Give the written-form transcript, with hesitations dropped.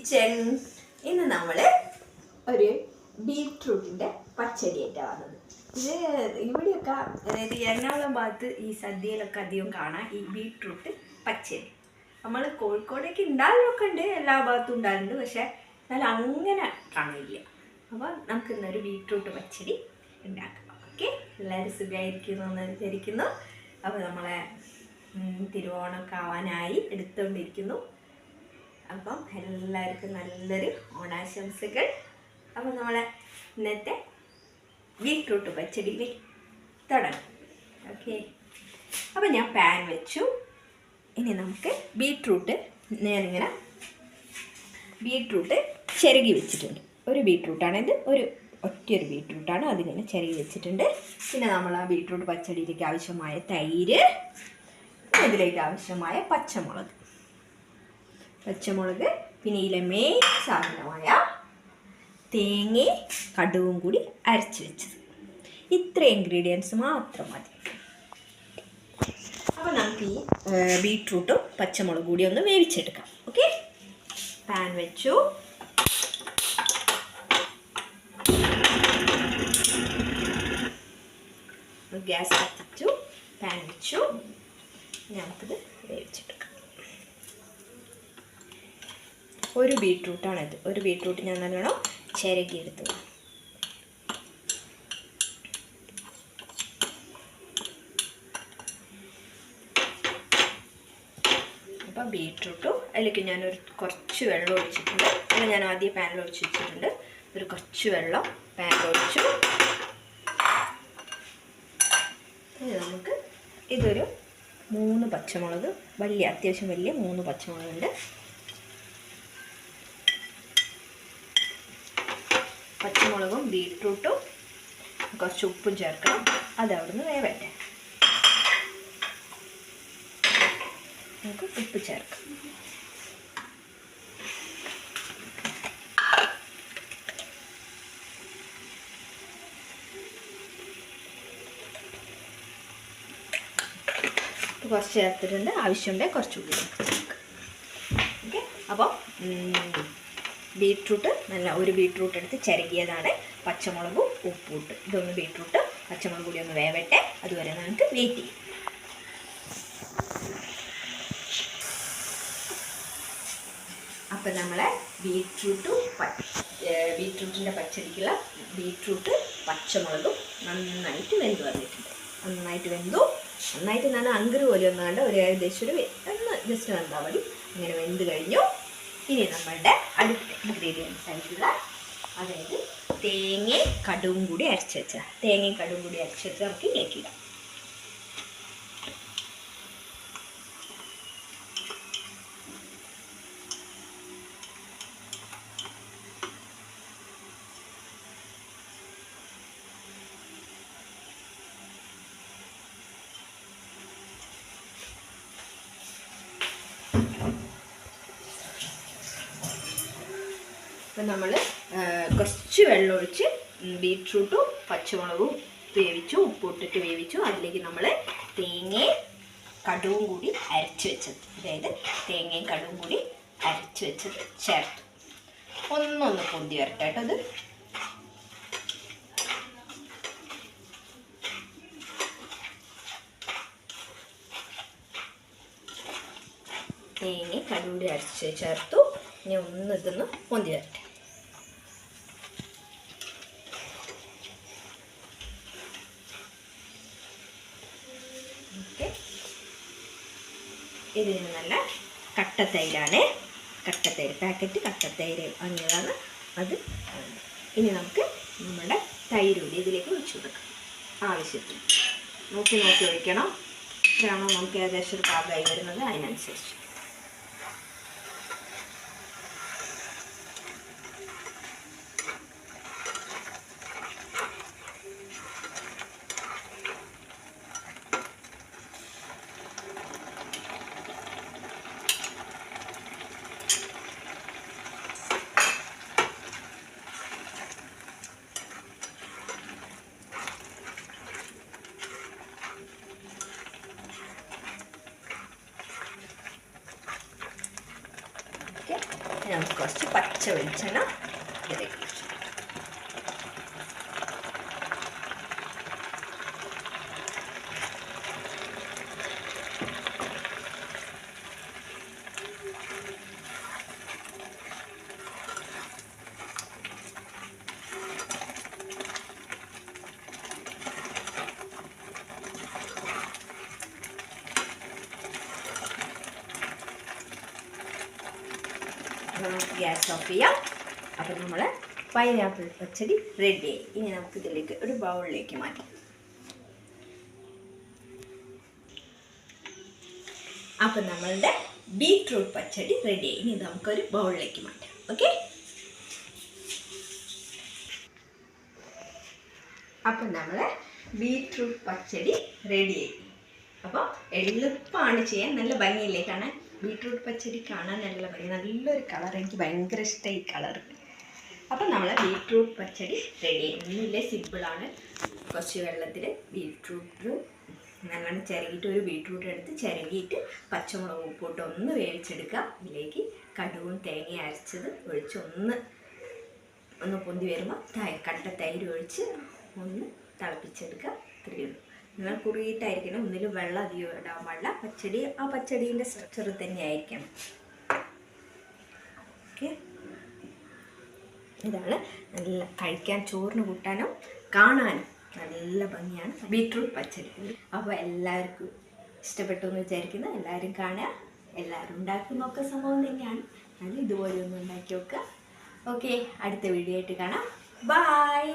Kitchen. ഇന്ന് നമ്മൾ ഒരു ബീട്രൂട്ടിൻ്റെ പച്ചടിയായിട്ടാണ് വന്നത്. ഇത് ഇവിടെയൊക്കെ, അതായത് എറണാകുളം ഭാഗത്ത് ഈ സദ്യയിലൊക്കെ അധികം കാണാം ഈ ബീട്രൂട്ട് പച്ചടി. നമ്മൾ കോഴിക്കോടേക്ക് ഉണ്ടാകാനൊക്കെ ഉണ്ട്, എല്ലാ ഭാഗത്തും ഉണ്ടാകുന്നുണ്ട്, പക്ഷേ എന്നാലും അങ്ങനെ കാണില്ല. അപ്പോൾ നമുക്ക് ഇന്നൊരു ബീട്രൂട്ട് പച്ചടി ഉണ്ടാക്കാം. ഓക്കെ, എല്ലാവരും സുഖമായിരിക്കുന്നു എന്ന് വിചാരിക്കുന്നു. അപ്പോൾ നമ്മളെ തിരുവോണമൊക്കെ ആവാനായി എടുത്തുകൊണ്ടിരിക്കുന്നു. അപ്പം എല്ലാവർക്കും നല്ലൊരു ഓണാശംസകൾ. അപ്പം നമ്മളെ ഇന്നത്തെ ബീട്രൂട്ട് പച്ചടിയിൽ തുടങ്ങാം. ഓക്കെ, അപ്പം ഞാൻ പാൻ വെച്ചു. ഇനി നമുക്ക് ഞാനിങ്ങനെ ബീട്രൂട്ട് ചിരകി വെച്ചിട്ടുണ്ട്. ഒരു ബീട്രൂട്ടാണിത്, ഒറ്റയൊരു ബീട്രൂട്ടാണ്, അതിങ്ങനെ ചിരകി വെച്ചിട്ടുണ്ട്. പിന്നെ നമ്മൾ ആ ബീട്രൂട്ട് പച്ചടിയിലേക്ക് ആവശ്യമായ തൈര്, ഇതിലേക്ക് ആവശ്യമായ പച്ചമുളക്, പിന്നെ ഇതിലെ മെയിൻ സാധനമായ തേങ്ങ കടുവും കൂടി അരച്ച് വെച്ചത്. ഇത്ര ഇൻഗ്രീഡിയൻസ് മാത്രം മതി. അപ്പോൾ നമുക്ക് ഈ ബീട്രൂട്ടും പച്ചമുളകും കൂടി ഒന്ന് വേവിച്ചെടുക്കാം. ഓക്കെ, പാൻ വെച്ചു. ഗ്യാസ് കത്തിച്ചു, പാൻ വെച്ചു. നമുക്കിത് വേവിച്ചെടുക്കാം. ഒരു ബീട്രൂട്ടാണിത്. ഒരു ബീട്രൂട്ട് ഞാൻ നല്ലോണം ചിരകിയെടുത്തു. അപ്പോൾ ബീട്രൂട്ടും അതിലേക്ക് ഞാനൊരു കുറച്ച് വെള്ളം ഒഴിച്ചിട്ടുണ്ട്. അല്ല, ഞാൻ ആദ്യം പാനിൽ ഒഴിച്ച് വെച്ചിട്ടുണ്ട്. ഒരു കുറച്ച് വെള്ളം പാനിൽ ഒഴിച്ചു. നമുക്ക് ഇതൊരു 3 പച്ചമുളക്, അത്യാവശ്യം വലിയ 3 പച്ചമുളകുണ്ട്. പച്ചമുളകും ബീട്രൂട്ടും കുറച്ച് ഉപ്പും ചേർക്കണം. അത് അവിടുന്ന് വേവട്ടെ. നമുക്ക് ഉപ്പ് ചേർക്കാം. കുറച്ച് ചേർത്തിട്ടുണ്ട്. ആവശ്യമുണ്ടെങ്കിൽ കുറച്ചുകൂടി ചേർക്കാം. ഓക്കെ, അപ്പോൾ ബീട്രൂട്ട് ഒരു ബീട്രൂട്ട് എടുത്ത് ചിരകിയതാണ്. പച്ചമുളകും ഉപ്പും ഇട്ട് ഇതൊന്ന് ബീട്രൂട്ട് പച്ചമുളക് കൂടി ഒന്ന് വേവട്ടെ. അതുവരെ നമുക്ക് വെയിറ്റ് ചെയ്യാം. അപ്പം നമ്മളെ ബീട്രൂട്ടിൻ്റെ പച്ചടിക്കുള്ള ബീട്രൂട്ട് പച്ചമുളകും നന്നായിട്ട് വെന്ത് വന്നിട്ടുണ്ട്. നന്നായിട്ട് ഞാൻ അങ്കറ് പോലെ ഒന്നും കണ്ട ഒരു ഏകദേശം ജസ്റ്റ് വെന്താൽ മതി. അങ്ങനെ വെന്ത് കഴിഞ്ഞു. ഇനി നമ്മളുടെ അടുത്ത ഇൻഗ്രീഡിയൻസ് ആയിട്ടുള്ള, അതായത് തേങ്ങയും കടുവും കൂടി അരച്ച് വെച്ചാൽ നമുക്ക് ഇതിലേക്ക് ഇടാം. അപ്പം നമ്മൾ കുറച്ച് വെള്ളം ഒഴിച്ച് ബീട്രൂട്ടും പച്ചമുളകും വേവിച്ചു, ഉപ്പിട്ടിട്ട് വേവിച്ചു. അതിലേക്ക് നമ്മൾ തേങ്ങയും കടുവും കൂടി അരച്ച് വെച്ചത്, ചേർത്തു. ഒന്നൊന്ന് പൊന്തി വരട്ടെ കേട്ടോ. അത് തേങ്ങയും കടുവും കൂടി അരച്ച് ചേർത്തു. ഇനി ഇതൊന്ന് പൊന്തി വരട്ടെ. ഓക്കെ, ഇതിന് നല്ല കട്ടത്തൈരാണ്. പാക്കറ്റ് കട്ടത്തൈര് വാങ്ങിയതാണ് അത്. ഇനി നമുക്ക് നമ്മുടെ തൈര് കൂടി ഇതിലേക്ക് ഒഴിച്ചു കൊടുക്കാം. ആവശ്യത്തിന് നോക്കി ഒഴിക്കണം. ഇതാണോ നമുക്ക് ഏകദേശം ഒരു പാകമായി വരുന്നത്, അതിനനുസരിച്ച്. നമുക്ക് കുറച്ച് പച്ച വെളിച്ചെണ്ണ ഇതിലേക്ക് ഒഴിച്ചു. നമുക്ക് ഗ്യാസ് ഓഫ് ചെയ്യാം. അപ്പം നമ്മൾ പൈനാപ്പിൾ പച്ചടി റെഡിയായി. ഇനി നമുക്ക് ഇതിലേക്ക് ഒരു ബൗളിലേക്ക് മാറ്റാം. അപ്പം നമ്മളുടെ ബീറ്റ്റൂട്ട് പച്ചടി റെഡിയായി. ഇനി നമുക്കൊരു ബൗളിലേക്ക് മാറ്റാം. ഓക്കെ. അപ്പം നമ്മൾ ബീറ്റ്റൂട്ട് പച്ചടി റെഡിയായി. അപ്പോൾ എളുപ്പമാണ് ചെയ്യാൻ, നല്ല ഭംഗിയില്ലേ കാണാൻ. ബീറ്റ്റൂട്ട് പച്ചടി കാണാൻ നല്ല ഭംഗി, നല്ലൊരു കളർ. എനിക്ക് ഭയങ്കര ഇഷ്ടമായി ഈ കളർ. അപ്പം നമ്മൾ ബീറ്റ്റൂട്ട് പച്ചടി റെഡി. ഒന്നുമില്ലേ, സിമ്പിളാണ്. കുറച്ച് വെള്ളത്തിൽ ബീറ്റ്റൂട്ട് നല്ലോണം ചിരകിയിട്ട്, ഒരു ബീറ്റ്റൂട്ട് എടുത്ത് ചിരകിയിട്ട് പച്ചമുളക് ഉപ്പിട്ട് ഒന്ന് വേവിച്ചെടുക്കുക. ഇതിലേക്ക് കടുകും തേങ്ങ അരച്ചത് ഒഴിച്ച് ഒന്ന് പൊന്തി വരുമ്പോൾ കട്ട തൈര് ഒഴിച്ച് ഒന്ന് തിളപ്പിച്ചെടുക്കുക. ഇത്രയും നിങ്ങൾ കുറിയിട്ടായിരിക്കണം. ഒന്നിലും വെള്ളം അധികം ഇടാൻ പാടില്ല. പച്ചടി ആ പച്ചടീൻ്റെ സ്ട്രക്ചർ തന്നെ ആയിരിക്കണം. ഓക്കെ. ഇതാണ് നല്ല കഴിക്കാൻ, ചോറിന് കൂട്ടാനും കാണാനും നല്ല ഭംഗിയാണ് ബീറ്റ്റൂട്ട് പച്ചടി. അപ്പോൾ എല്ലാവർക്കും ഇഷ്ടപ്പെട്ടു എന്ന് വിചാരിക്കുന്നു. എല്ലാവരും കാണുക, എല്ലാവരും ഉണ്ടാക്കുന്നൊക്കെ സംഭവം തന്നെയാണ്. എന്നാലും ഇതുപോലെ ഒന്ന് ഉണ്ടാക്കി വെക്കുക. ഓക്കെ, അടുത്ത വീഡിയോ ആയിട്ട് കാണാം. ബൈ.